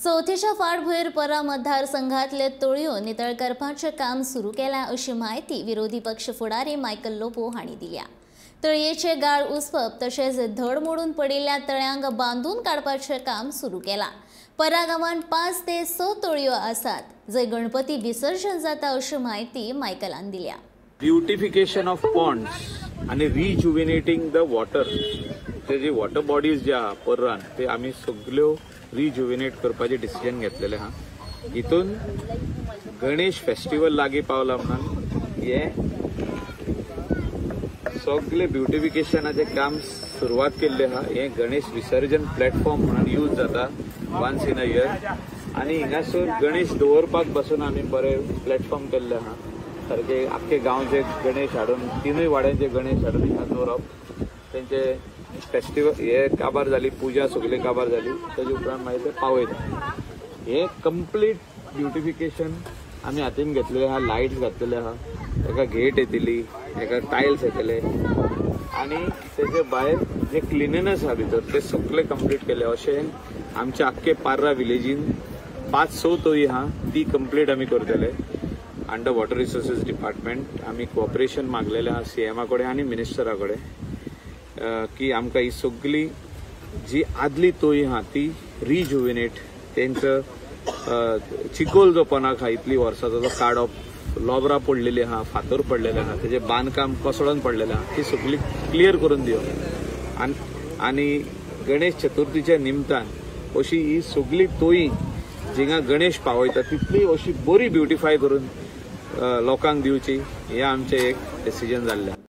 चौथीच्या फाटभुंयेर पर्रा मतदारसंघातले तळयो नितळ करपाचें काम सुरू केलां अशी माहिती विरोधी पक्ष फुडारी मायकल लोबो हांणी दिल्या। तळयेचे गाळ उसपप तशेंच धड मोडून पडिल्ल्या तळ्यांक बांदून काडपाचें काम सुरू केलां। पर्रा गांवांत 5 ते 6 तळयो आसात जंय गणपती विसर्जन जाता अशी माहिती मायकलान दिल्या। ब्युटिफिकेशन ऑफ पॉन्ड्स आणि रिजुविनेटिंग द वॉटर, ते जे वॉटर बॉडीज जे आहा पर्रान ते आमी सगळ्यो रिजुविनेट करपाचे डिसिजन घेतलेले आहा। हितून गणेश फेस्टिवल लागीं पावला म्हणून हे सगळे ब्युटिफिकेशनाचे काम सुरवात केल्ले आहा। हे गणेश विसर्जन प्लॅटफॉर्म म्हणून यूज जाता वन्स इन अ इयर, आणि हिंगासून गणेश दवरपाक पासून आमी बरे प्लॅटफॉर्म केल्ले आहा। सारखे आख्खे गांवचे गणेश हाडून तीनूय वाड्यांचे गणेश हाडून हिंगा दवरप, तेंचे फेस्टिवल हे काबार जाली, पूजा सगळी काबार जाली, तेजे उपरांत मागीर ते पावयता। हे कंप्लीट ब्युटिफिकेशन आमी हातीन घेतलेले आहा। लायट्स घातलेले आहा, एका गेट येतली, एका टायल्स येतले, आणि तेजे भायर जे क्लिननेस आहा भितर ते सगळे कंप्लीट केले। अशें आमच्या आख्खे पार्रा विलेजीन 5-6 तळी आहा ती कंप्लीट आमी करतले। अंडर वॉटर रिसोर्सेस डिपार्टमेंट आमी कोऑपरेशन मागलेले आहा सीएमा कडेन आनी मिनिस्टरा कडेन की आमकां ही सगळी जी आदली तळी आहा ती रिजुविनेट, तेंचो चिकोल जो पोनाक आहा इतली वर्सांचो तो काडप, लोबरां पडलेली आहा, फातर पडलेले आहा, तेजे बांदकाम कोसळून पडलेले आहा, ती सगळी क्लियर करून दिवप। आनी गणेश चतुर्थीच्या निमतान अशी ही सगळी तळी जिंगा गणेश पावयता तितली अशी बरी ब्युटिफाय करून लोकांक दिवची, हे आमचे एक डिसिजन जाल्लें।